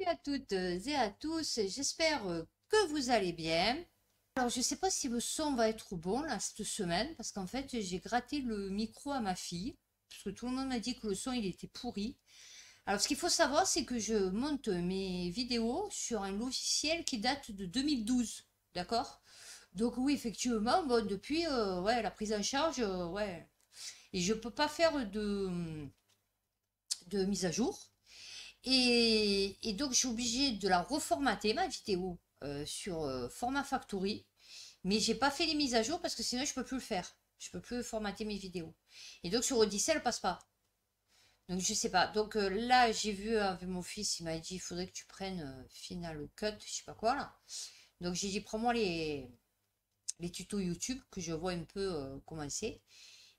Salut à toutes et à tous, j'espère que vous allez bien. Alors je ne sais pas si le son va être bon là cette semaine parce qu'en fait j'ai gratté le micro à ma fille parce que tout le monde m'a dit que le son il était pourri. Alors ce qu'il faut savoir c'est que je monte mes vidéos sur un logiciel qui date de 2012, d'accord? Donc oui effectivement bon, depuis ouais, la prise en charge ouais, et je peux pas faire de mise à jour. Et donc, je suis obligée de la reformater, ma vidéo, sur format factory. Mais j'ai pas fait les mises à jour parce que sinon, je peux plus le faire. Je peux plus formater mes vidéos. Et donc, sur Odyssey, elle passe pas. Donc, je sais pas. Donc, là, j'ai vu avec mon fils, il m'a dit, il faudrait que tu prennes Final Cut, je sais pas quoi, là. Donc, j'ai dit, prends-moi les tutos YouTube que je vois un peu comment c'est.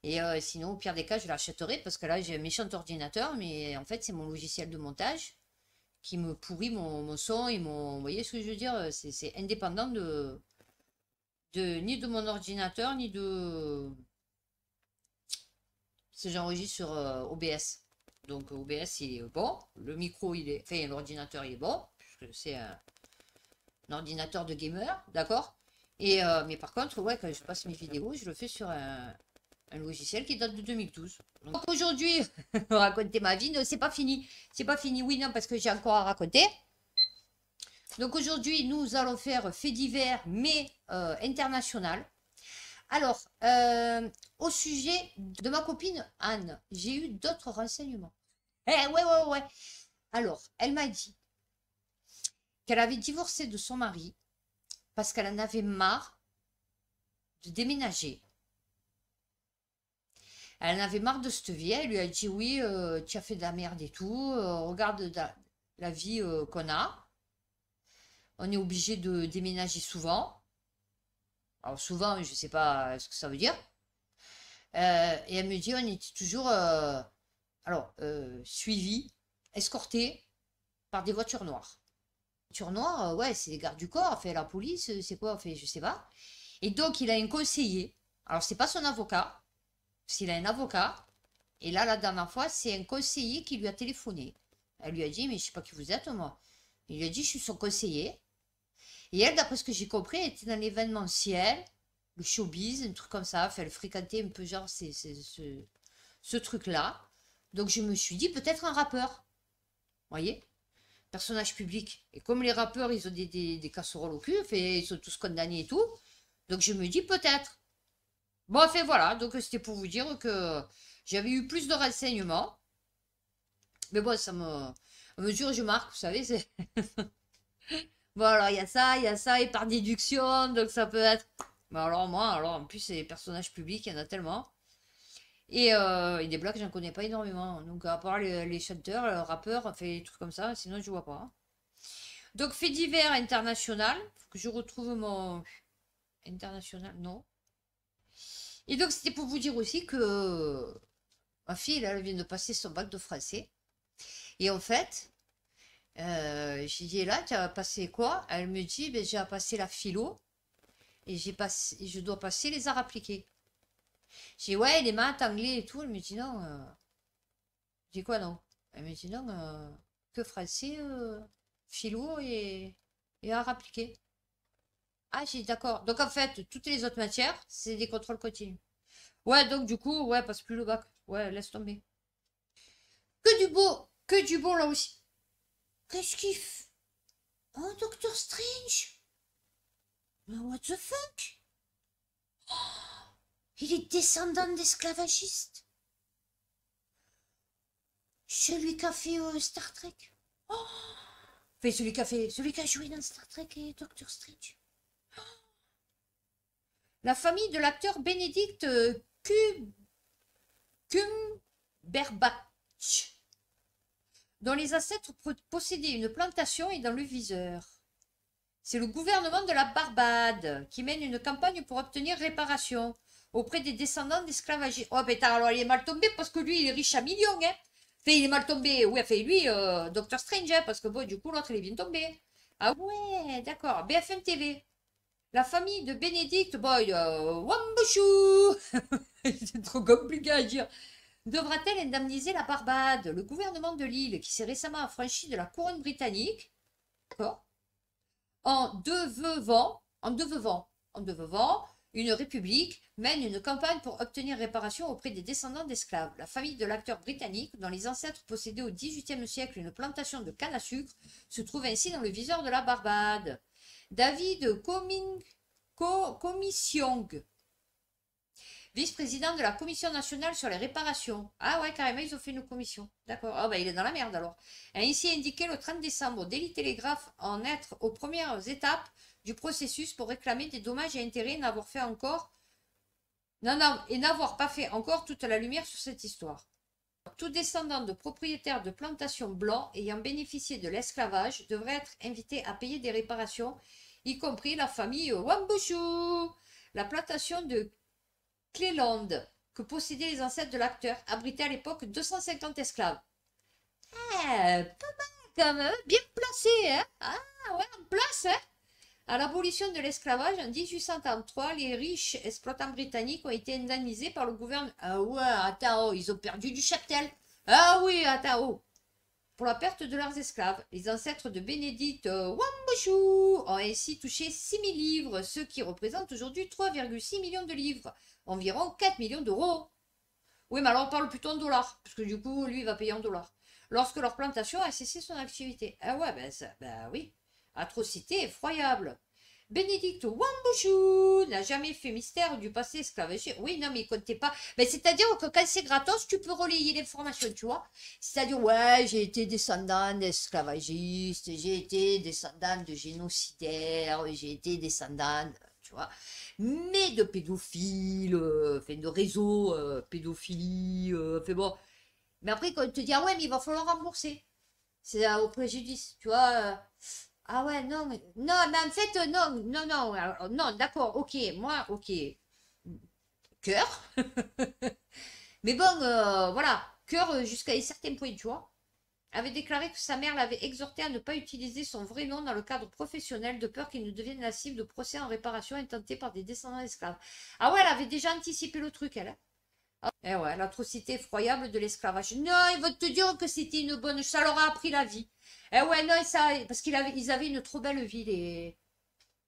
Et sinon, au pire des cas, je l'achèterai parce que là, j'ai un méchant ordinateur, mais en fait, c'est mon logiciel de montage qui me pourrit mon son et mon... Vous voyez ce que je veux dire? C'est indépendant ni de mon ordinateur, ni de ce que j'enregistre sur OBS. Donc OBS, il est bon. Le micro, il est... Enfin, l'ordinateur, il est bon, puisque c'est un ordinateur de gamer, d'accord? Et, mais par contre, ouais, quand je passe mes vidéos, je le fais sur un logiciel qui date de 2012. Donc aujourd'hui, raconter ma vie, non, c'est pas fini. C'est pas fini, oui, non, parce que j'ai encore à raconter. Donc aujourd'hui, nous allons faire fait divers, mais international. Alors, au sujet de ma copine Anne, j'ai eu d'autres renseignements. Eh, ouais. Alors, elle m'a dit qu'elle avait divorcé de son mari parce qu'elle en avait marre de déménager. Elle en avait marre de cette vie. Elle lui a dit, oui, tu as fait de la merde et tout. Regarde la vie qu'on a. On est obligé de déménager souvent. Alors souvent, je ne sais pas ce que ça veut dire. Et elle me dit, on était toujours suivis, escortés par des voitures noires. Voitures noires, ouais, c'est les gardes du corps, fait la police, c'est quoi, fait, je sais pas. Et donc, il a un conseiller. Alors, c'est pas son avocat, s'il a un avocat. Et là, la dernière fois, c'est un conseiller qui lui a téléphoné. Elle lui a dit, mais je sais pas qui vous êtes, moi. Il lui a dit, je suis son conseiller. Et elle, d'après ce que j'ai compris, elle était dans l'événementiel, le showbiz, un truc comme ça. Enfin, elle fréquentait un peu genre ce truc-là. Donc je me suis dit peut-être un rappeur. Voyez? Personnage public. Et comme les rappeurs, ils ont des casseroles au cul, fait, ils sont tous condamnés et tout. Donc je me dis peut-être. Bon, enfin voilà. Donc c'était pour vous dire que j'avais eu plus de renseignements. Mais bon, ça me... À mesure je marque, vous savez, c'est... Voilà, il y a ça, et par déduction, donc ça peut être... Mais alors moi, alors en plus, c'est les personnages publics, il y en a tellement. Et des blagues, j'en connais pas énormément. Donc, à part les chanteurs, les rappeurs, enfin, les trucs comme ça, sinon, je vois pas. Donc, fait divers international. Faut que je retrouve mon international, non. Et donc, c'était pour vous dire aussi que ma fille, là, elle vient de passer son bac de français. Et en fait, j'ai dit, là, tu as passé quoi? Elle me dit, ben, j'ai passé la philo et je dois passer les arts appliqués. J'ai dit, ouais, les maths, anglais et tout. Elle me dit, non. J'ai dit quoi, non? Elle me dit, non, que français, philo et art appliqué. Ah, j'ai dit, d'accord. Donc, en fait, toutes les autres matières, c'est des contrôles continus. Ouais, donc, du coup, ouais, passe plus le bac. Ouais, laisse tomber. Que du bon, là aussi. Qu'est-ce qu'il fait? Oh, Doctor Strange! Mais what the fuck? Il est descendant d'esclavagistes. Celui qui a fait Star Trek. Oh! Enfin, celui qui a joué dans Star Trek et Doctor Strange. La famille de l'acteur Benedict Cumberbatch, dont les ancêtres possédaient une plantation, est dans le viseur. C'est le gouvernement de la Barbade qui mène une campagne pour obtenir réparation auprès des descendants d'esclavagistes. Oh, ben alors il est mal tombé parce que lui, il est riche à millions, hein. Enfin, il est mal tombé, oui, enfin, lui, Doctor Strange, hein, parce que bon, du coup, l'autre, il est bien tombé. Ah ouais, d'accord. BFM TV. La famille de Bénédicte, boy, Wambouchou, c'est trop compliqué à dire, devra-t-elle indemniser la Barbade? Le gouvernement de l'île, qui s'est récemment affranchi de la couronne britannique, d'accord, en devenant une république, mène une campagne pour obtenir réparation auprès des descendants d'esclaves. La famille de l'acteur britannique, dont les ancêtres possédaient au XVIIIe siècle une plantation de canne à sucre, se trouve ainsi dans le viseur de la Barbade. David Commissiong, vice-président de la Commission nationale sur les réparations. Ah ouais, carrément, ils ont fait une commission. D'accord. Ah bah, il est dans la merde alors. A ainsi indiqué le 30 décembre Daily Telegraph en être aux premières étapes du processus pour réclamer des dommages et intérêts n'avoir fait encore et n'avoir pas fait encore toute la lumière sur cette histoire. Tout descendant de propriétaires de plantations blancs ayant bénéficié de l'esclavage devrait être invité à payer des réparations, y compris la famille Wambushu. La plantation de Cleland, que possédaient les ancêtres de l'acteur, abritait à l'époque 250 esclaves. Pas mal quand même, bien placé, hein? Ah ouais, en place, hein? À l'abolition de l'esclavage en 1833, les riches exploitants britanniques ont été indemnisés par le gouvernement. Ah ouais, attends, ils ont perdu du cheptel. Ah oui, attends, pour la perte de leurs esclaves. Les ancêtres de Bénédicte Wambushu ont ainsi touché 6 000 livres, ce qui représente aujourd'hui 3,6 millions de livres, environ 4 millions d'euros. Oui, mais alors on parle plutôt en dollars, parce que du coup, lui, il va payer en dollars. Lorsque leur plantation a cessé son activité. Ah ouais, ben oui. Atrocité effroyable. Bénédicte Wambushu n'a jamais fait mystère du passé esclavagiste. Oui, non, mais il comptait pas. Mais c'est-à-dire que quand c'est gratos, tu peux relayer l'information, tu vois. C'est-à-dire, ouais, j'ai été descendant d'esclavagistes, j'ai été descendant de génocidaires, j'ai été descendant, tu vois. Mais de pédophiles, enfin de réseaux pédophilie, enfin bon. Mais après, quand on te dit, ah ouais, mais il va falloir rembourser. C'est au préjudice, tu vois. Ah ouais, non, non, mais en fait, non, non, non, alors, non, d'accord, ok, moi, ok, cœur, mais bon, voilà, cœur jusqu'à un certain point, tu vois, avait déclaré que sa mère l'avait exhorté à ne pas utiliser son vrai nom dans le cadre professionnel de peur qu'il ne devienne la cible de procès en réparation intentés par des descendants d'esclaves. Ah ouais, elle avait déjà anticipé le truc, elle. Eh ouais, l'atrocité effroyable de l'esclavage. Non, ils vont te dire que c'était une bonne... Ça leur a appris la vie. Eh ouais, non, ça... Parce ils avaient une trop belle vie,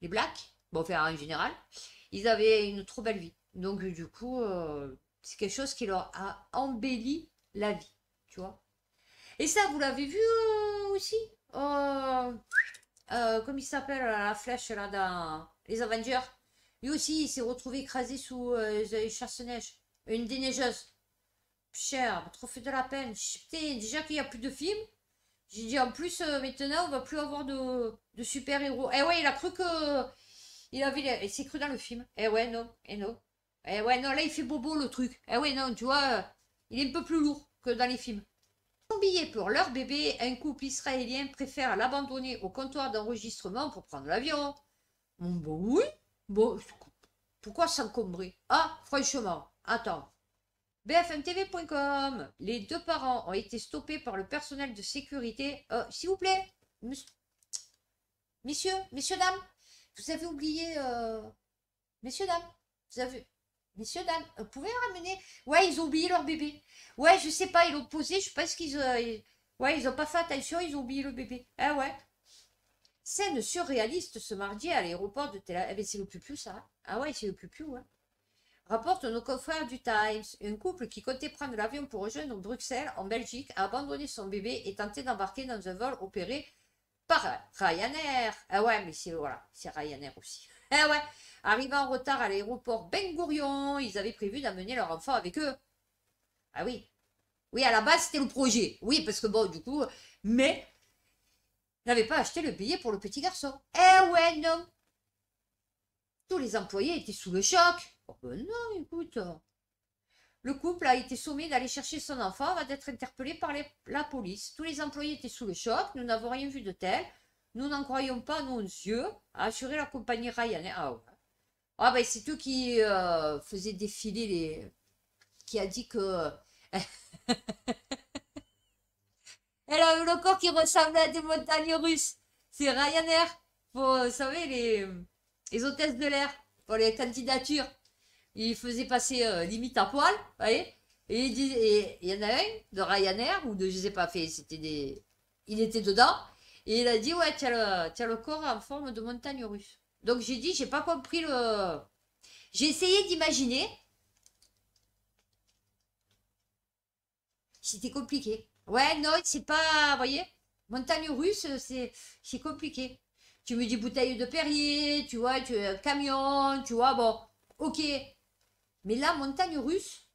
les Blacks. Bon, enfin, en général. Ils avaient une trop belle vie. Donc, du coup, c'est quelque chose qui leur a embelli la vie. Tu vois. Et ça, vous l'avez vu aussi comme il s'appelle, la flèche, là, dans les Avengers. Lui aussi, il s'est retrouvé écrasé sous les chasse-neige. Une déneigeuse. Cher, trop fait de la peine. Putain, déjà qu'il n'y a plus de films. J'ai dit en plus, maintenant, on va plus avoir de super-héros. Eh ouais, il a cru que. Il s'est cru dans le film. Eh ouais, non. Eh non. Eh ouais, non, là, il fait bobo le truc. Eh ouais, non, tu vois, il est un peu plus lourd que dans les films. Son billet pour leur bébé, un couple israélien préfère l'abandonner au comptoir d'enregistrement pour prendre l'avion. Bon, oui. Bon, pourquoi s'encombrer? Ah, franchement, attends. BFMTV.com. Les deux parents ont été stoppés par le personnel de sécurité. S'il vous plaît, messieurs, dames, vous avez oublié. Messieurs, dames, vous avez. Messieurs, dames, vous pouvez ramener. Ouais, ils ont oublié leur bébé. Ouais, je sais pas, ils l'ont posé, je pense qu'ils. Ouais, ils ont pas fait attention, ils ont oublié le bébé. Ah ouais. Scène surréaliste ce mardi à l'aéroport de Tel Aviv. Eh ben, c'est le plus ça. Hein. Ah ouais, c'est le plus, ouais. Rapporte nos confrères du Times. Un couple qui comptait prendre l'avion pour rejoindre Bruxelles, en Belgique, a abandonné son bébé et tenté d'embarquer dans un vol opéré par Ryanair. Ah ouais, mais c'est voilà, c'est Ryanair aussi. Ah ouais, arrivant en retard à l'aéroport Ben Gurion, ils avaient prévu d'amener leur enfant avec eux. Ah oui. Oui, à la base, c'était le projet. Oui, parce que bon, du coup, mais n'avaient pas acheté le billet pour le petit garçon. Eh ouais, non. Tous les employés étaient sous le choc. Oh ben non, écoute. Le couple a été sommé d'aller chercher son enfant avant d'être interpellé par la police. Tous les employés étaient sous le choc. Nous n'avons rien vu de tel. Nous n'en croyons pas nos yeux, a assuré la compagnie Ryanair. Ah ouais. Ah ben c'est eux qui faisaient défiler les... Qui a dit que... Elle a le corps qui ressemblait à des montagnes russes. C'est Ryanair. Vous savez, les hôtesses de l'air. Pour les candidatures. Ils faisaient passer limite à poil. Vous voyez. Et il y en a un de Ryanair, ou de, je sais pas, c'était des... Il était dedans. Et il a dit, ouais, tu as le corps en forme de montagne russe. Donc j'ai dit, j'ai pas compris le... J'ai essayé d'imaginer. C'était compliqué. Ouais, non, c'est pas... Vous voyez, montagne russe, c'est compliqué. Tu me dis bouteille de Perrier, tu vois, camion, tu vois, bon, ok. Mais là, montagne russe,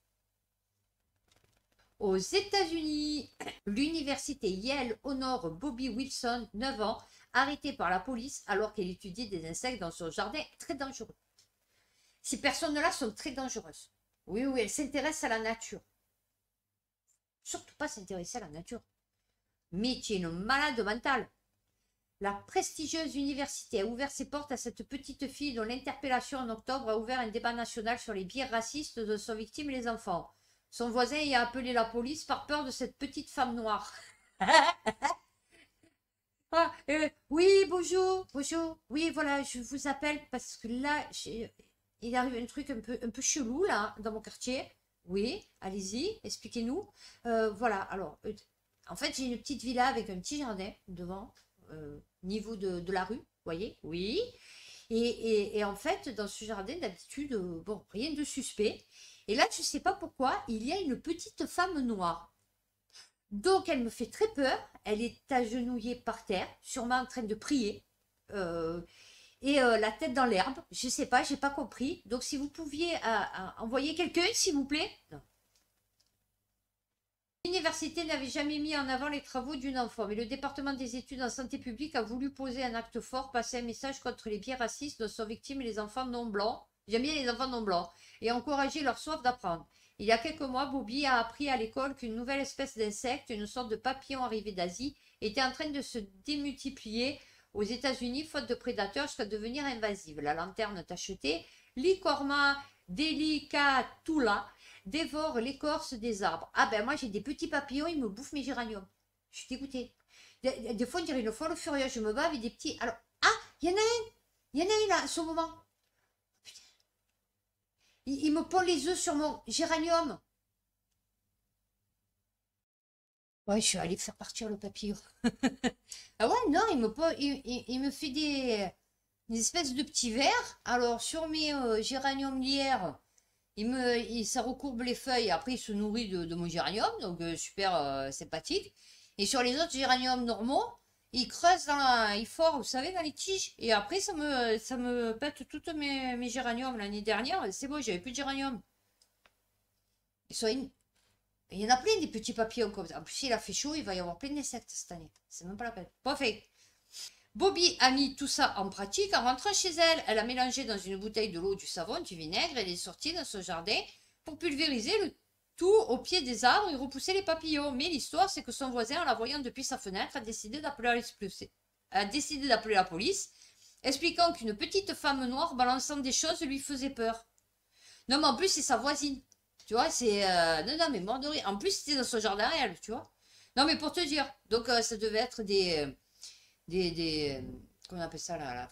aux États-Unis, l'université Yale honore Bobby Wilson, 9 ans, arrêtée par la police alors qu'elle étudiait des insectes dans son jardin très dangereux. Ces personnes-là sont très dangereuses. Oui, oui, elles s'intéressent à la nature. Surtout pas s'intéresser à la nature. Mais tu es une malade mentale. La prestigieuse université a ouvert ses portes à cette petite fille dont l'interpellation en octobre a ouvert un débat national sur les biais racistes de son victime et les enfants. Son voisin y a appelé la police par peur de cette petite femme noire. Ah, oui, bonjour, bonjour. Oui, voilà, je vous appelle parce que là, il arrive un truc un peu chelou là dans mon quartier. Oui, allez-y, expliquez-nous. Voilà, alors, en fait, j'ai une petite villa avec un petit jardin devant, niveau de la rue, vous voyez? Oui. Et en fait, dans ce jardin, d'habitude, bon, rien de suspect. Et là, je ne sais pas pourquoi, il y a une petite femme noire. Donc, elle me fait très peur. Elle est agenouillée par terre, sûrement en train de prier. euh, la tête dans l'herbe. Je sais pas, j'ai pas compris. Donc, si vous pouviez envoyer quelqu'un, s'il vous plaît. Non. L'université n'avait jamais mis en avant les travaux d'une enfant, mais le département des études en santé publique a voulu poser un acte fort, passer un message contre les biais racistes dont sont victimes les enfants non blancs. J'aime bien les enfants non blancs. Et encourager leur soif d'apprendre. Il y a quelques mois, Bobby a appris à l'école qu'une nouvelle espèce d'insecte, une sorte de papillon arrivé d'Asie, était en train de se démultiplier aux États-Unis, faute de prédateurs, jusqu'à devenir invasive. La lanterne tachetée, Lycorma delicatula, dévore l'écorce des arbres. Ah ben moi j'ai des petits papillons, ils me bouffent mes géraniums. Je suis dégoûtée. Des fois on dirait une folle furieuse, je me bats avec des petits... Alors, ah, il y en a un, il y en a un là, à ce moment. Putain. Il me pond les œufs sur mon géranium. Ouais, je suis allée faire partir le papillon. Ah ouais, non, il me fait des espèces de petits vers. Alors, sur mes géraniums lierre, ça recourbe les feuilles. Après, il se nourrit de mon géranium, donc super sympathique. Et sur les autres géraniums normaux, il creuse il fore, vous savez, dans les tiges. Et après, ça me pète toutes mes géraniums. L'année dernière, c'est bon, j'avais plus de géranium. Il y en a plein des petits papillons comme ça. En plus, il a fait chaud, il va y avoir plein d'insectes cette année. C'est même pas la peine. Pas fait. Bobby a mis tout ça en pratique en rentrant chez elle. Elle a mélangé dans une bouteille de l'eau, du savon, du vinaigre et elle est sortie dans son jardin pour pulvériser le tout au pied des arbres et repousser les papillons. Mais l'histoire, c'est que son voisin, en la voyant depuis sa fenêtre, a décidé d'appeler la police, expliquant qu'une petite femme noire balançant des choses lui faisait peur. Non, mais en plus, c'est sa voisine. Tu vois, c'est... Non, non, mais mort de rire. En plus, c'était dans son jardin réel, tu vois. Non, mais pour te dire. Donc, ça devait être comment on appelle ça, là, la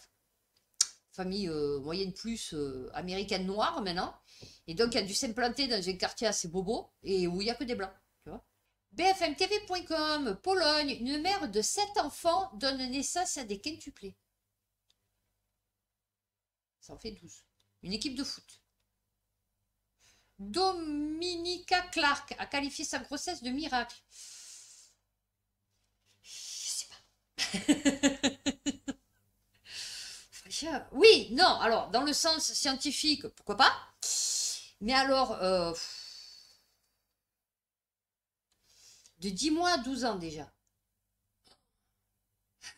famille moyenne plus américaine noire, maintenant. Et donc, il a dû s'implanter dans un quartier assez bobo, et où il n'y a que des blancs, tu vois. BFMTV.com, Pologne, une mère de 7 enfants donne naissance à des quintuplés. Ça en fait 12. Une équipe de foot. Dominica Clark a qualifié sa grossesse de miracle. Je sais pas. Oui, non, alors, dans le sens scientifique, pourquoi pas. Mais alors, de 10 mois à 12 ans déjà.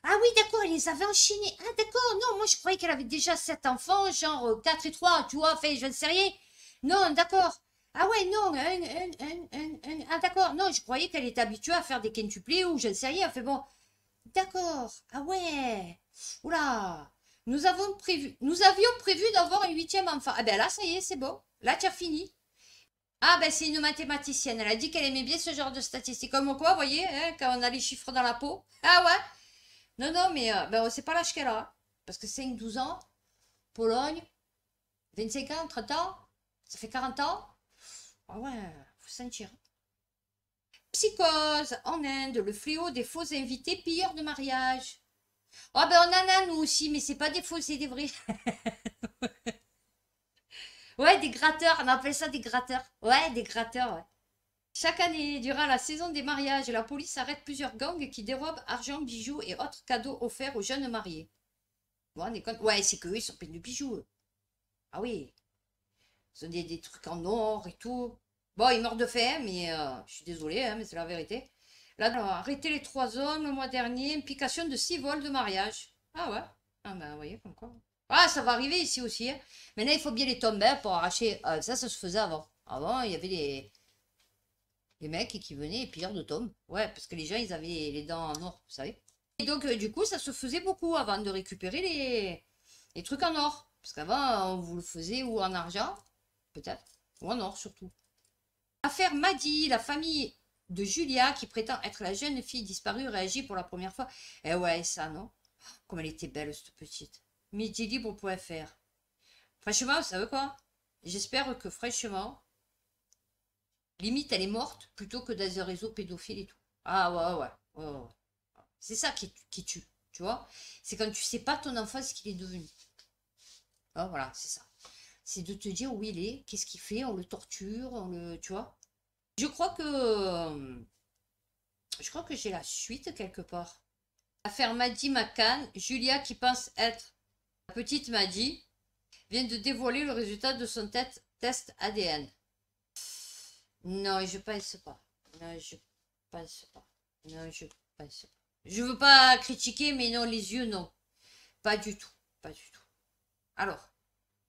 Ah oui, d'accord, elle les avait enchaînés. Ah d'accord, non, moi je croyais qu'elle avait déjà 7 enfants, genre 4 et 3, tu vois, enfin, je ne sais rien. Non, d'accord. Ah ouais, non, ah d'accord, non, je croyais qu'elle était habituée à faire des quintuplés ou je ne sais rien. Fait bon, d'accord, ah ouais, oula, nous avions prévu d'avoir un huitième enfant. Ah ben là, ça y est, c'est bon, là tu as fini. Ah ben c'est une mathématicienne, elle a dit qu'elle aimait bien ce genre de statistiques. Comme quoi, vous voyez, hein, quand on a les chiffres dans la peau. Ah ouais, non, non, mais ben, on sait pas l'âge qu'elle a. Parce que 5, 12 ans, Pologne, 25 ans, 30 ans, ça fait 40 ans. Ah ouais, faut sentir. Psychose en Inde, le fléau des faux invités pilleurs de mariage. Ah ben on en a nous aussi, mais c'est pas des faux, c'est des vrais. Ouais, des gratteurs, on appelle ça des gratteurs. Ouais, des gratteurs, ouais. Chaque année, durant la saison des mariages, la police arrête plusieurs gangs qui dérobent argent, bijoux et autres cadeaux offerts aux jeunes mariés. Bon, on est compte. Ouais, c'est qu'eux, ils sont pleins de bijoux. Ah oui, ils ont des trucs en or et tout. Bon, ils meurent de faim, mais je suis désolée, hein, mais c'est la vérité. Là, on a arrêté les 3 hommes le mois dernier, implication de 6 vols de mariage. Ah ouais, ah ben, vous voyez, comme quoi. Ah, ça va arriver ici aussi, hein. Maintenant, il faut bien les tomber hein, pour arracher. Ça se faisait avant. Avant, il y avait les mecs qui venaient et pillaient de tombes. Ouais, parce que les gens, ils avaient les dents en or, vous savez. Et donc, du coup, ça se faisait beaucoup avant de récupérer les trucs en or. Parce qu'avant, on vous le faisait ou en argent, peut-être, ou en or surtout. Affaire Maddy, la famille de Julia, qui prétend être la jeune fille disparue, réagit pour la première fois. Eh ouais, ça, non? Comme elle était belle, cette petite. Midilibre.fr. Franchement, vous savez quoi? J'espère que, franchement, limite, elle est morte plutôt que dans un réseau pédophile et tout. Ah ouais. C'est ça qui tue, tu vois? C'est quand tu sais pas ton enfant ce qu'il est devenu. Ah, voilà, c'est ça. C'est de te dire où il est, qu'est-ce qu'il fait, on le torture, tu vois? Je crois que j'ai la suite quelque part. Affaire Maddy McCann, Julia qui pense être la petite Maddy vient de dévoiler le résultat de son test ADN. Non, je pense pas. Non, je pense pas. Non, je pense pas. Je veux pas critiquer, mais non, les yeux, non. Pas du tout. Pas du tout. Alors,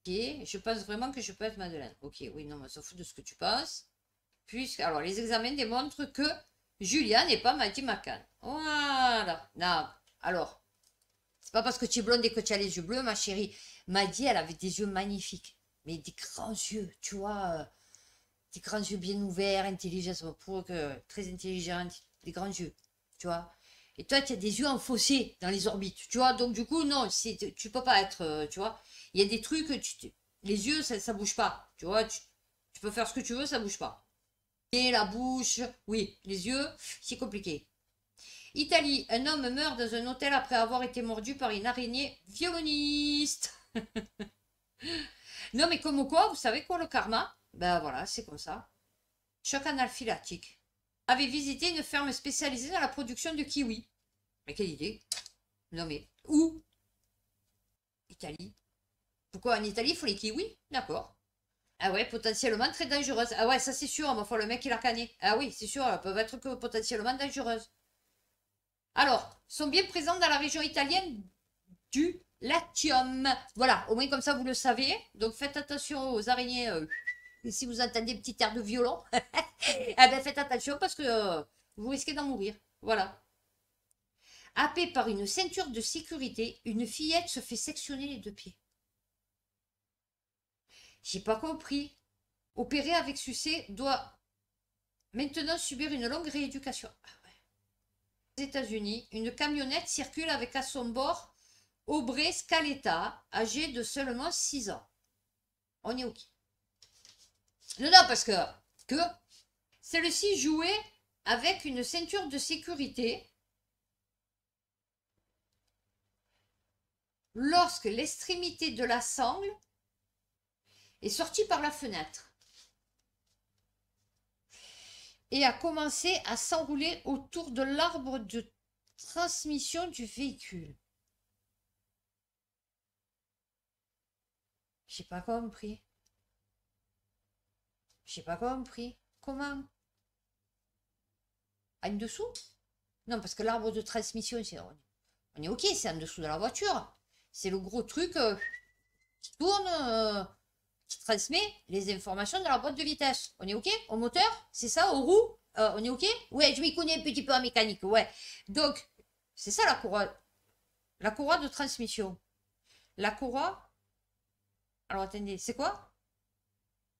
ok, je pense vraiment que je peux être Madeleine. Ok, oui, non, mais on s'en fout de ce que tu penses. Alors, les examens démontrent que Julia n'est pas Maddy McCann. Voilà. Non, alors, c'est pas parce que tu es blonde et que tu as les yeux bleus, ma chérie. Maddy, elle avait des yeux magnifiques. Mais des grands yeux, tu vois. Des grands yeux bien ouverts, intelligents, pour que très intelligente, des grands yeux, tu vois. Et toi, tu as des yeux enfoncés dans les orbites, tu vois. Donc, du coup, non, tu peux pas être, tu vois. Il y a des trucs, les yeux, ça bouge pas, tu vois. Tu peux faire ce que tu veux, ça bouge pas. Et la bouche, oui, les yeux, c'est compliqué. Italie, un homme meurt dans un hôtel après avoir été mordu par une araignée violoniste. Non, mais comme quoi, vous savez quoi, le karma? Ben voilà, c'est comme ça. Choc anaphylactique. Avait visité une ferme spécialisée dans la production de kiwis. Mais quelle idée? Non mais, où? Italie. Pourquoi en Italie, il faut les kiwis? D'accord. Ah ouais, potentiellement très dangereuse. Ah ouais, ça c'est sûr, ma foi, le mec il a cané. Ah oui, c'est sûr, elles peuvent être que potentiellement dangereuses. Alors, sont bien présentes dans la région italienne du Latium. Voilà, au moins comme ça vous le savez. Donc faites attention aux araignées. Si vous entendez un petit air de violon, eh ben faites attention parce que vous risquez d'en mourir. Voilà. Happée par une ceinture de sécurité, une fillette se fait sectionner les 2 pieds. J'ai pas compris. Opérée avec succès, doit maintenant subir une longue rééducation. Ah ouais. Aux États-Unis, une camionnette circule avec à son bord Aubrey Scaletta, âgé de seulement 6 ans. On est OK. Non, parce que celle-ci jouait avec une ceinture de sécurité lorsque l'extrémité de la sangle est sortie par la fenêtre et a commencé à s'enrouler autour de l'arbre de transmission du véhicule. J'ai pas compris. J'ai pas compris. Comment? En dessous? Non, parce que l'arbre de transmission, on est OK, c'est en dessous de la voiture. C'est le gros truc qui tourne, qui transmet les informations de la boîte de vitesse. On est OK? Au moteur? C'est ça? Aux roues? On est OK? Ouais, je m'y connais un petit peu en mécanique, ouais. Donc, c'est ça la courroie. La courroie de transmission. La courroie... Alors, attendez, c'est quoi?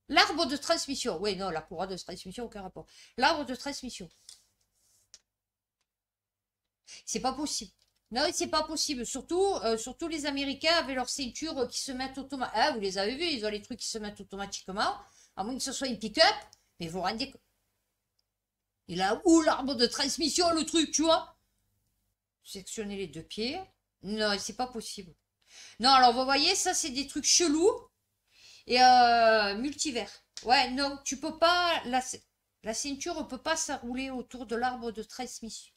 L'arbre de transmission. Oui, non, la courroie de transmission, aucun rapport. L'arbre de transmission. C'est pas possible. Non, c'est pas possible. Surtout les Américains avaient leurs ceintures qui se mettent automatiquement. Ah, vous les avez vus, ils ont les trucs qui se mettent automatiquement. À moins que ce soit une pick-up. Mais vous vous rendez compte. Il a où l'arbre de transmission, le truc, tu vois? Sectionner les deux pieds. Non, c'est pas possible. Non, alors vous voyez, ça c'est des trucs chelous et multivers. Ouais, non, tu peux pas, la ceinture ne peut pas s'enrouler autour de l'arbre de transmission.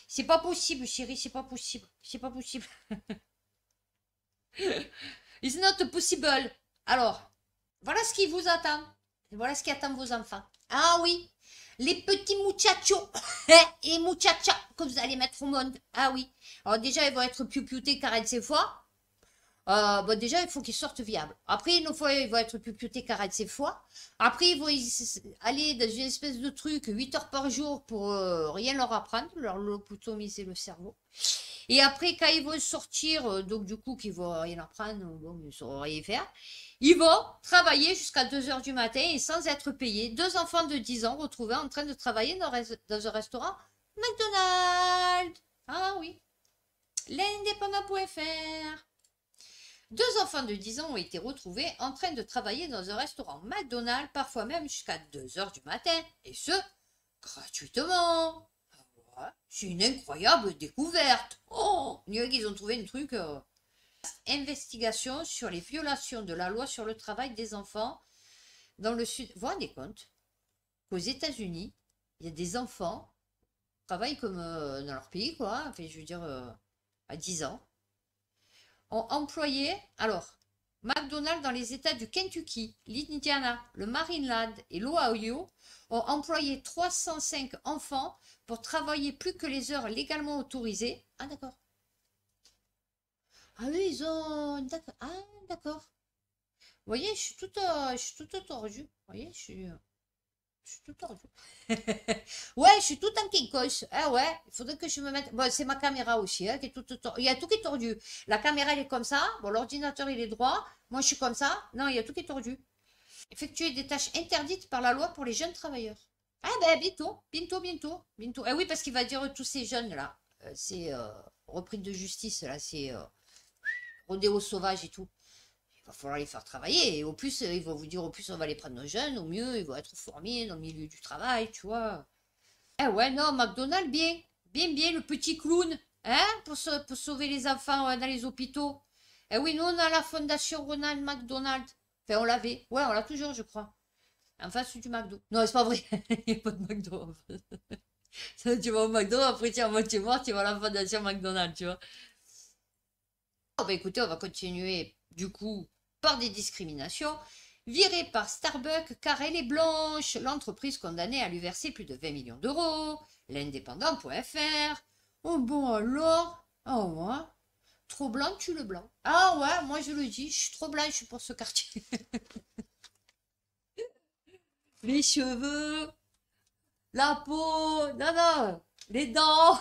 C'est pas possible, chérie, c'est pas possible. C'est pas possible. It's not possible. Alors, voilà ce qui vous attend. Voilà ce qui attend vos enfants. Ah oui, les petits muchachos et muchachas que vous allez mettre au monde. Ah oui. Alors déjà, ils vont être piou-pioutés 46 fois. Bon, déjà, il faut qu'ils sortent viables. Après, une fois, ils vont être piou-pioutés 46 fois. Après, ils vont aller dans une espèce de truc 8 heures par jour pour rien leur apprendre, leur lobotomiser le cerveau. Et après, quand ils vont sortir, donc du coup, qu'ils vont rien apprendre, bon, ils ne sauront rien faire, ils vont travailler jusqu'à 2 heures du matin et sans être payés. Deux enfants de 10 ans retrouvés en train de travailler dans un restaurant McDonald's. Ah oui, l'indépendant.fr. Deux enfants de 10 ans ont été retrouvés en train de travailler dans un restaurant McDonald's, parfois même jusqu'à 2 heures du matin, et ce, gratuitement. C'est une incroyable découverte. Oh, ils ont trouvé un truc. Investigation sur les violations de la loi sur le travail des enfants dans le sud. Vous vous rendez compte qu'aux États-Unis, il y a des enfants qui travaillent comme dans leur pays, quoi. Enfin, je veux dire, à 10 ans. Ont employé, alors, McDonald's dans les États du Kentucky, l'Indiana, le Maryland et l'Ohio ont employé 305 enfants pour travailler plus que les heures légalement autorisées. Ah, d'accord. Ah oui, ils ont... D'accord. Ah, d'accord. Vous voyez, je suis toute tordue. Vous voyez, je suis toute tordue. Ouais, je suis toute en quincoche. Ah ouais, il faudrait que je me mette... Bon, c'est ma caméra aussi, hein, qui est toute tordue. Il y a tout qui est tordu. La caméra, elle est comme ça. Bon, l'ordinateur, il est droit. Moi, je suis comme ça. Non, il y a tout qui est tordu. Effectuer des tâches interdites par la loi pour les jeunes travailleurs. Ah ben, bientôt, bientôt, bientôt, bientôt. Eh oui, parce qu'il va dire tous ces jeunes-là. C'est repris de justice, là. C'est rodéo sauvage et tout. Il va falloir les faire travailler. Et au plus, ils vont vous dire, au plus on va les prendre nos jeunes, au mieux ils vont être formés dans le milieu du travail, tu vois. Eh ouais, non, McDonald's, bien. Bien, bien, le petit clown. Hein, pour sauver les enfants dans les hôpitaux. Eh oui, nous, on a la fondation Ronald McDonald. Enfin, on l'avait. Ouais, on l'a toujours, je crois. En face du McDo. Non, c'est pas vrai. Il n'y a pas de McDo, en fait. Tu vas au McDo, après tu es à moitié mort, tu vas à la fondation McDonald's, tu vois. Oh, bah écoutez, on va continuer, du coup, par des discriminations. Virée par Starbucks car elle est blanche, l'entreprise condamnée à lui verser plus de 20 millions d'euros. L'indépendant.fr. Oh bon alors, ah ouais, trop blanc, tu le blanc. Ah ouais, moi je le dis, je suis trop blanche pour ce quartier. Les cheveux, la peau, non, non, les dents,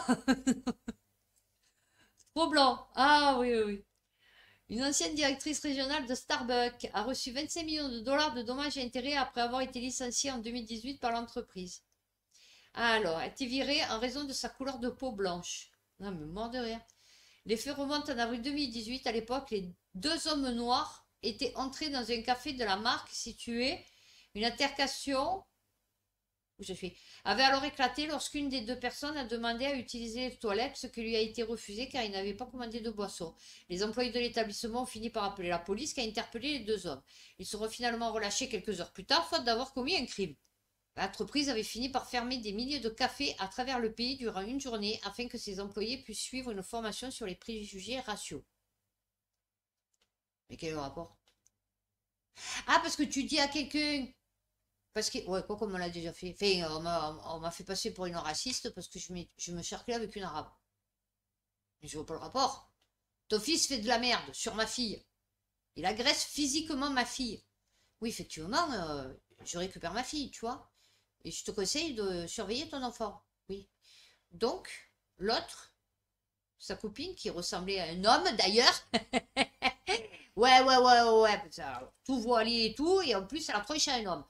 trop blanc. Ah oui, oui, oui. Une ancienne directrice régionale de Starbucks a reçu 25 millions de dollars de dommages et intérêts après avoir été licenciée en 2018 par l'entreprise. Alors, elle a été virée en raison de sa couleur de peau blanche. Non, mais mort de rire. Les faits remontent en avril 2018. À l'époque, les deux hommes noirs étaient entrés dans un café de la marque situé. Une altercation où je suis, avait alors éclaté lorsqu'une des deux personnes a demandé à utiliser les toilettes, ce qui lui a été refusé car il n'avait pas commandé de boisson. Les employés de l'établissement ont fini par appeler la police qui a interpellé les deux hommes. Ils seront finalement relâchés quelques heures plus tard, faute d'avoir commis un crime. L'entreprise avait fini par fermer des milliers de cafés à travers le pays durant une journée afin que ses employés puissent suivre une formation sur les préjugés raciaux. Mais quel est le rapport? Ah, parce que tu dis à quelqu'un... Parce que, ouais, quoi qu'on me l'a déjà fait. Enfin, on m'a fait passer pour une raciste parce que je me cerclais avec une arabe. Mais je vois pas le rapport. Ton fils fait de la merde sur ma fille. Il agresse physiquement ma fille. Oui, effectivement, je récupère ma fille, tu vois. Et je te conseille de surveiller ton enfant. Oui. Donc, l'autre, sa copine, qui ressemblait à un homme d'ailleurs. Ouais. Ça, tout voilé et tout. Et en plus, elle approche à un homme.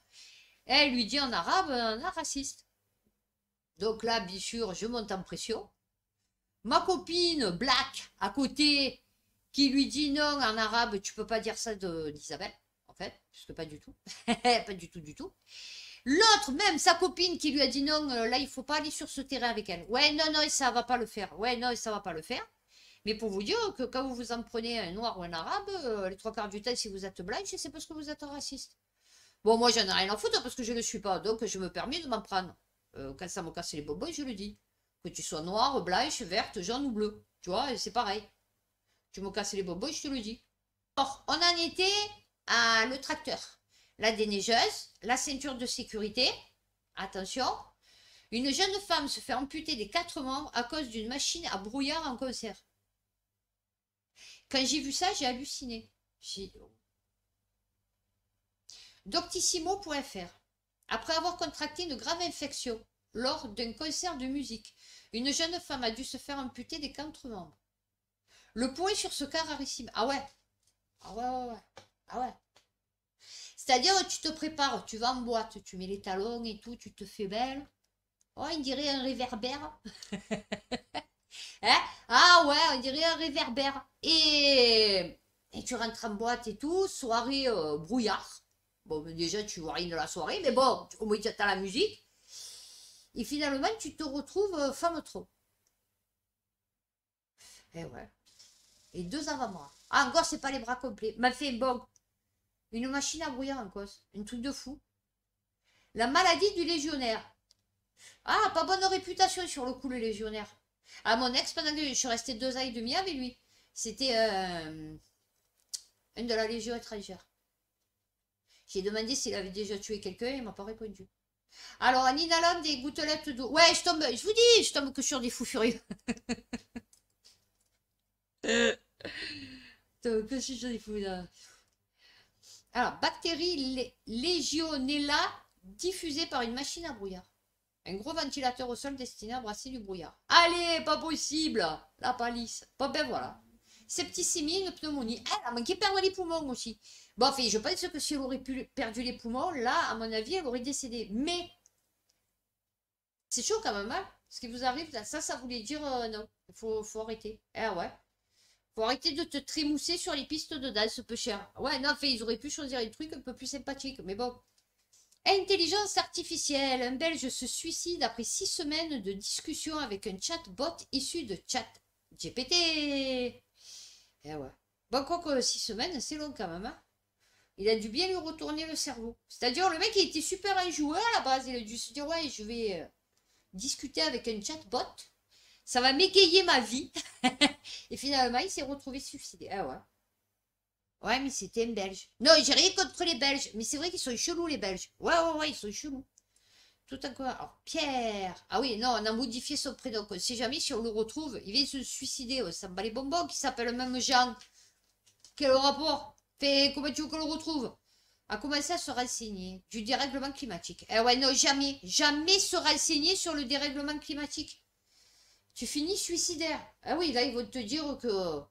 Elle lui dit en arabe, un raciste. Donc là, bien sûr, je monte en pression. Ma copine, Black, à côté, qui lui dit non, en arabe, tu peux pas dire ça d'Isabelle, en fait, puisque pas du tout. Pas du tout, du tout. L'autre, même sa copine qui lui a dit non, là, il faut pas aller sur ce terrain avec elle. Ouais, non, non, ça va pas le faire. Ouais, non, ça va pas le faire. Mais pour vous dire que quand vous vous en prenez un noir ou un arabe, les trois quarts du temps, si vous êtes blanche, c'est parce que vous êtes raciste. Bon, moi, j'en ai rien à foutre parce que je ne le suis pas. Donc, je me permets de m'en prendre. Quand ça me casse les bonbons, je le dis. Que tu sois noire, blanche, verte, jaune ou bleue. Tu vois, c'est pareil. Tu me casses les bonbons, je te le dis. Or, on en était à le tracteur, la déneigeuse, la ceinture de sécurité. Attention, une jeune femme se fait amputer des 4 membres à cause d'une machine à brouillard en concert. Quand j'ai vu ça, j'ai halluciné. Doctissimo.fr. Après avoir contracté une grave infection lors d'un concert de musique, une jeune femme a dû se faire amputer des 4 membres. Le point sur ce cas rarissime. Ah ouais. Ah ouais, ouais, ouais. Ah ouais. C'est-à-dire, tu te prépares, tu vas en boîte, tu mets les talons et tout, tu te fais belle. Oh, il dirait un réverbère. Hein? Ah ouais, on dirait un réverbère. Et tu rentres en boîte et tout, soirée brouillard. Bon, déjà, tu vois rien de la soirée, mais bon, au moins tu attends la musique. Et finalement, tu te retrouves femme trop. Et ouais. Et 2 avant-bras. Ah, encore, c'est pas les bras complets. M'a fait, bon, une machine à brouillard en cause. Un truc de fou. La maladie du légionnaire. Ah, pas bonne réputation sur le coup, le légionnaire. Ah, mon ex, pendant que je suis restée 2 ans et demi avec lui. C'était un de la Légion étrangère. J'ai demandé s'il avait déjà tué quelqu'un, il m'a pas répondu. Alors, en inhalant des gouttelettes d'eau. Ouais, je vous dis, je tombe que sur des fous furieux. Que sur des fous là. Alors, bactéries Legionella diffusée par une machine à brouillard. Un gros ventilateur au sol destiné à brasser du brouillard. Allez, pas possible. La palisse. Bon, ben voilà. Septicémie, une pneumonie. Elle a manqué perdre les poumons aussi. Bon, enfin, je pense que si elle aurait perdu les poumons, là, à mon avis, elle aurait décédé. Mais, c'est chaud quand même, hein. Ce qui vous arrive, là, ça voulait dire non. Faut arrêter. Eh ouais. Faut arrêter de te trémousser sur les pistes de danse, peu cher. Ouais, non, enfin, ils auraient pu choisir un truc un peu plus sympathique. Mais bon. Intelligence artificielle. Un Belge se suicide après 6 semaines de discussion avec un chatbot issu de chat GPT. Eh ouais. Bon, quoi que 6 semaines, c'est long quand même. Hein. Il a dû bien lui retourner le cerveau. C'est-à-dire, le mec, il était super enjoué à la base. Il a dû se dire, ouais, je vais discuter avec un chatbot. Ça va m'égayer ma vie. Et finalement, il s'est retrouvé suicidé. Ah ouais. Ouais, mais c'était un Belge. Non, j'ai rien contre les Belges. Mais c'est vrai qu'ils sont chelous, les Belges. Ouais, ouais, ouais, ils sont chelous. Tout en quoi. Alors, Pierre. Ah oui, non, on a modifié son prénom. On sait jamais si on le retrouve. Il vient se suicider. Ça me bat les bonbons qui s'appelle même Jean. Quel rapport? Fait, comment tu veux qu'on le retrouve? A commencé à se renseigner du dérèglement climatique. Eh ouais, non, jamais. Jamais se renseigner sur le dérèglement climatique. Tu finis suicidaire. Ah oui, là, ils vont te dire que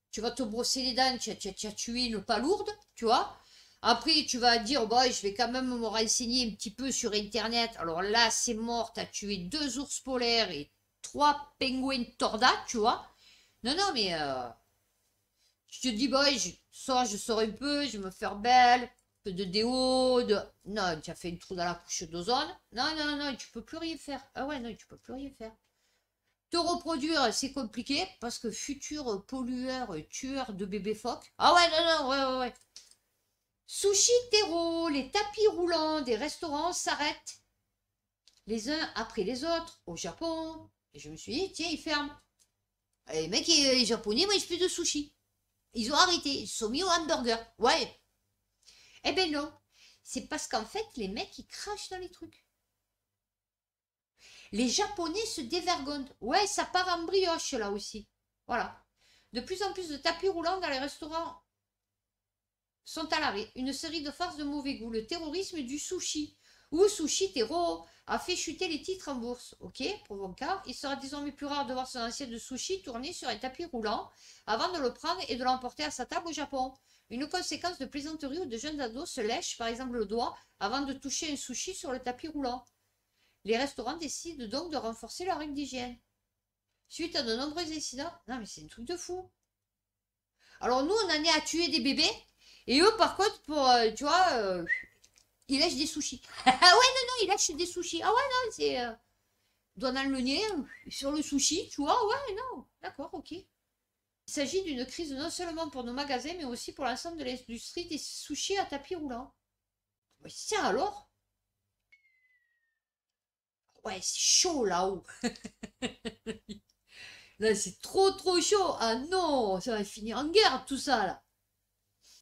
tu vas te brosser les dents, tu as tué une palourde, tu vois. Après, tu vas dire, bon, je vais quand même me renseigner un petit peu sur Internet. Alors là, c'est mort, tu as tué 2 ours polaires et 3 pingouins tordas, tu vois. Non, non, mais tu te dis, bon, je sors un peu, je vais me faire belle, un peu de déo, Non, tu as fait un trou dans la couche d'ozone. Non, non, non, tu peux plus rien faire. Ah ouais, non, tu peux plus rien faire. Te reproduire, c'est compliqué parce que futur pollueur, tueur de bébés phoques. Ah ouais, non, non, ouais, ouais, ouais. Sushi Tero, les tapis roulants des restaurants s'arrêtent les uns après les autres au Japon. Et je me suis dit, tiens, ils ferment. Et les mecs, les Japonais mangent plus de sushi. Ils ont arrêté, ils se sont mis au hamburger. Ouais. Eh ben non. C'est parce qu'en fait, les mecs, ils crachent dans les trucs. Les Japonais se dévergondent. Ouais, ça part en brioche là aussi. Voilà. De plus en plus de tapis roulants dans les restaurants sont à l'arrêt. Une série de farces de mauvais goût. Le terrorisme du sushi. Ou Sushi Tero a fait chuter les titres en bourse. Ok, pour mon cas, il sera désormais plus rare de voir son assiette de sushi tourner sur un tapis roulant avant de le prendre et de l'emporter à sa table au Japon. Une conséquence de plaisanterie où de jeunes ados se lèchent par exemple le doigt avant de toucher un sushi sur le tapis roulant. Les restaurants décident donc de renforcer leurs règles d'hygiène. Suite à de nombreux incidents. Non mais c'est un truc de fou. Alors nous on en est à tuer des bébés. Et eux par contre pour, tu vois, Il lèche des sushis. Ah ouais, non, il lèche des sushis. Ah ouais, non, c'est... Donald le nez sur le sushi, tu vois, ouais, non, d'accord, ok. Il s'agit d'une crise non seulement pour nos magasins, mais aussi pour l'ensemble de l'industrie des sushis à tapis roulant. Ouais, tiens alors. Ouais, c'est chaud là-haut. Là, c'est trop chaud. Ah non, ça va finir en guerre tout ça là.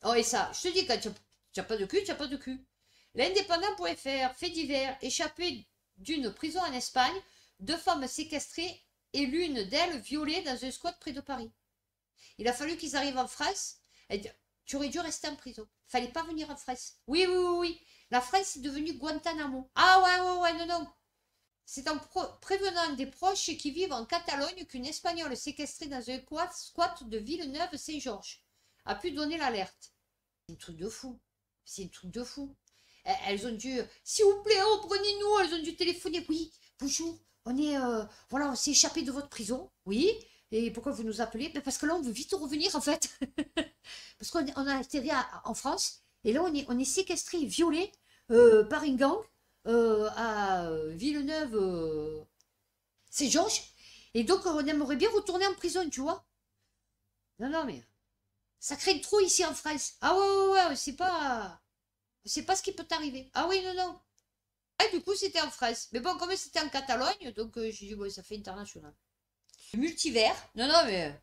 Oh, et ça, je te dis, quand tu n'as pas de cul, tu n'as pas de cul. L'indépendant.fr, fait divers, échappé d'une prison en Espagne, 2 femmes séquestrées et l'une d'elles violée dans un squat près de Paris. Il a fallu qu'ils arrivent en France. Et tu aurais dû rester en prison. Fallait pas venir en France. Oui, oui, oui, oui. La France est devenue Guantanamo. Ah ouais, non, non. C'est en prévenant des proches qui vivent en Catalogne qu'une Espagnole séquestrée dans un squat de Villeneuve-Saint-Georges a pu donner l'alerte. C'est un truc de fou. C'est un truc de fou. Elles ont dû, s'il vous plaît, prenez-nous. Elles ont dû téléphoner. Oui, bonjour. On est, voilà, on s'est échappé de votre prison. Oui. Et pourquoi vous nous appelez? Ben parce que là, on veut vite revenir, en fait. Parce qu'on a atterri en France. Et là, on est séquestré et violé par une gang à Villeneuve. C'est Georges. Et donc, on aimerait bien retourner en prison, tu vois. Non, non, mais ça crée trop ici en France. Ah ouais, c'est pas... C'est pas ce qui peut t'arriver. Ah oui, non, non. Et du coup, c'était en France. Mais bon, comme c'était en Catalogne, donc j'ai dit, bon, ça fait international. Le multivers. Non, non, mais...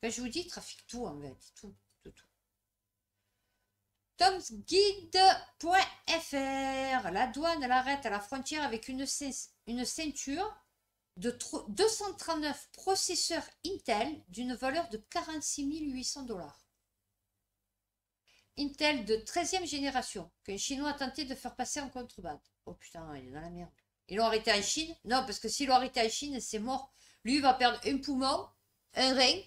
Quand je vous dis, trafic tout, en fait. Tout. TomsGuide.fr. La douane l'arrête à la frontière avec une ceinture de 239 processeurs Intel d'une valeur de 46 800 $. Intel de 13e génération qu'un Chinois a tenté de faire passer en contrebande. Oh putain, il est dans la merde. Ils l'ont arrêté en Chine? Non, parce que s'ils l'ont arrêté en Chine, c'est mort. Lui, il va perdre un poumon, un rein,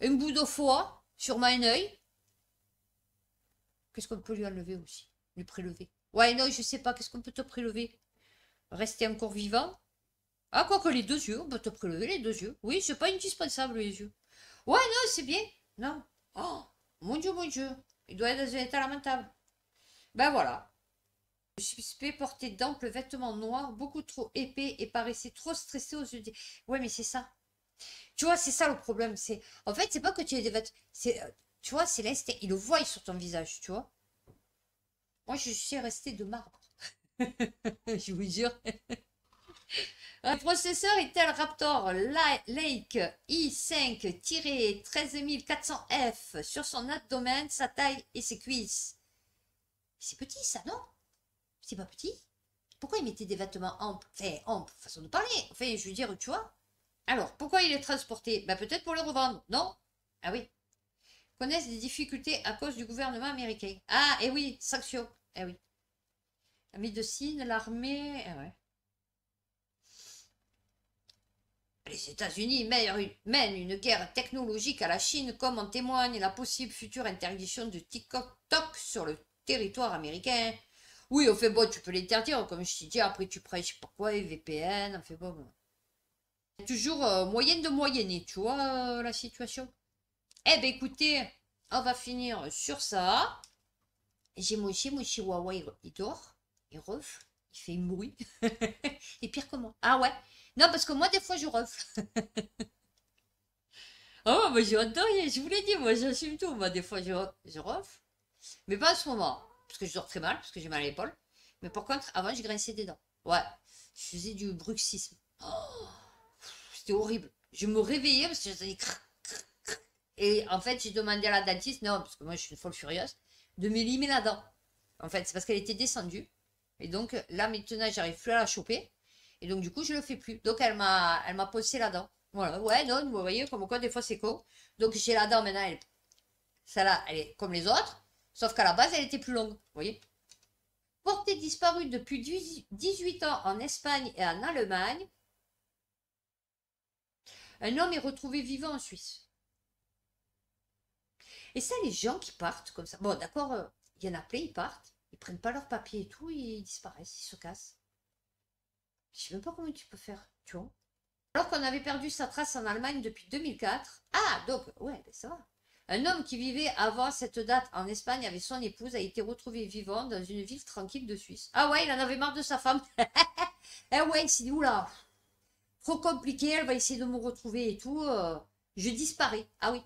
un bout de foie, sûrement un œil. Qu'est-ce qu'on peut lui enlever aussi? Lui prélever. Ouais, non, je sais pas. Qu'est-ce qu'on peut te prélever? Rester encore vivant? Ah, quoi que les 2 yeux. On peut te prélever les 2 yeux. Oui, c'est pas indispensable, les yeux. Ouais, non, c'est bien. Non. Oh, mon Dieu, mon Dieu. Il doit être dans un état lamentable. Ben voilà. Le suspect portait d'amples vêtements noirs, beaucoup trop épais et paraissait trop stressé aux yeux. Ouais, mais c'est ça. Tu vois, c'est ça le problème. C'est en fait, c'est pas que tu aies des vêtements. C'est, tu vois, c'est l'instinct. Il le voit sur ton visage, tu vois. Moi, je suis restée de marbre. Je vous jure. Un processeur Intel Raptor Lake i5-13400F sur son abdomen, sa taille et ses cuisses. C'est petit ça, non? C'est pas petit? Pourquoi il mettait des vêtements amples? Enfin, amples, façon de parler. Enfin, je veux dire, tu vois. Alors, pourquoi il est transporté? Ben, peut-être pour le revendre, non? Ah oui. Connaissent des difficultés à cause du gouvernement américain. Ah, et oui, sanctions. Eh oui. La médecine, l'armée. Eh ouais. Les États-Unis mènent une guerre technologique à la Chine, comme en témoigne la possible future interdiction de TikTok sur le territoire américain. Oui, on fait bon, tu peux l'interdire, comme je t'ai dit, après tu prêches, je sais pas quoi, VPN, on fait bon. Toujours moyenne de moyenner, tu vois la situation. Eh ben écoutez, on va finir sur ça. J'ai mon chihuahua, il dort, il ronfle, il fait un bruit. Et pire que moi. Ah ouais. Non, parce que moi, des fois, je ronfle. Oh, moi, j'ai rien. Je vous l'ai dit, moi, j'assume tout. Moi, des fois, je ronfle. Mais pas en ce moment. Parce que je dors très mal, parce que j'ai mal à l'épaule. Mais par contre, avant, je grinçais des dents. Ouais. Je faisais du bruxisme. Oh, c'était horrible. Je me réveillais parce que j'entendais crrr, crrr, crrr. Et en fait, j'ai demandé à la dentiste, non, parce que moi, je suis une folle furieuse, de m'élimer la dent. En fait, c'est parce qu'elle était descendue. Et donc, là, maintenant, j'arrive plus à la choper. Et donc, du coup, je le fais plus. Donc, elle m'a posé la dent. Voilà, ouais, non, vous voyez, comme quoi, des fois, c'est con. Donc, j'ai la dent maintenant, celle-là, elle est comme les autres. Sauf qu'à la base, elle était plus longue. Vous voyez? Porté disparu depuis 18 ans en Espagne et en Allemagne. Un homme est retrouvé vivant en Suisse. Et ça, les gens qui partent comme ça. Bon, d'accord, il y en a plein, ils partent. Ils prennent pas leurs papiers et tout, ils disparaissent, ils se cassent. Je sais même pas comment tu peux faire, tu vois. Alors qu'on avait perdu sa trace en Allemagne depuis 2004. Ah, donc, ouais, ben ça va. Un homme qui vivait avant cette date en Espagne avec son épouse a été retrouvé vivant dans une ville tranquille de Suisse. Ah ouais, il en avait marre de sa femme. Eh ouais, il s'est dit, oula, trop compliqué, elle va essayer de me retrouver et tout. Je disparais. Ah oui.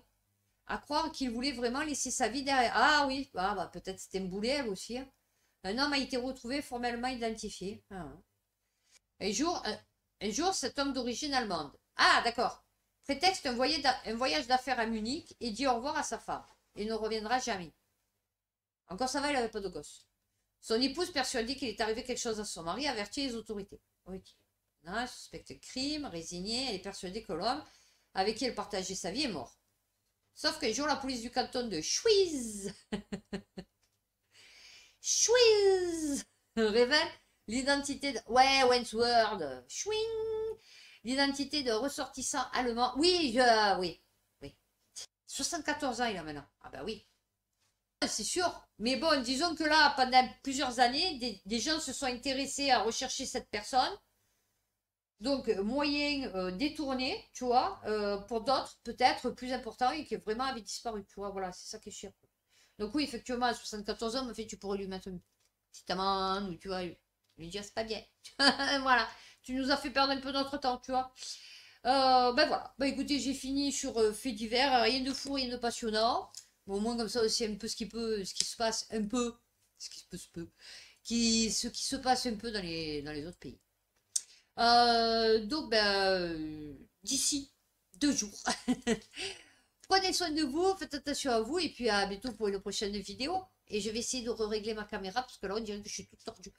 À croire qu'il voulait vraiment laisser sa vie derrière. Ah oui, bah, peut-être c'était un boulet elle aussi. Hein. Un homme a été retrouvé formellement identifié. Ah. Un jour, cet homme d'origine allemande. Ah, d'accord. Prétexte un voyage d'affaires à Munich et dit au revoir à sa femme. Il ne reviendra jamais. Encore ça va, il n'avait pas de gosse. Son épouse, persuadée qu'il est arrivé quelque chose à son mari, avertit les autorités. Oui. Elle suspecte le crime, résignée, elle est persuadée que l'homme avec qui elle partageait sa vie est mort. Sauf qu'un jour, la police du canton de Schwyz révèle l'identité de... Ouais, Wentworth, Schwing, l'identité de ressortissant allemand. Oui, oui, oui. 74 ans, il a maintenant. Ah bah oui. C'est sûr. Mais bon, disons que là, pendant plusieurs années, des gens se sont intéressés à rechercher cette personne. Donc, moyen détourné, tu vois, pour d'autres, peut-être plus important et qui vraiment avait disparu, tu vois, voilà, c'est ça qui est chiant. Donc oui, effectivement, à 74 ans, en fait, tu pourrais lui mettre une petite amende, ou tu vois, lui dire, c'est pas bien. Voilà, tu nous as fait perdre un peu notre temps, tu vois. Ben voilà, ben écoutez, j'ai fini sur faits divers, rien de fou, rien de passionnant. Bon, au moins, comme ça, aussi un peu ce qui se passe un peu, ce qui se peut, ce qui se passe un peu dans les autres pays. Donc, d'ici 2 jours. Prenez soin de vous, faites attention à vous, et puis à bientôt pour une prochaine vidéo. Et je vais essayer de régler ma caméra, parce que là, on dirait que je suis toute tordue.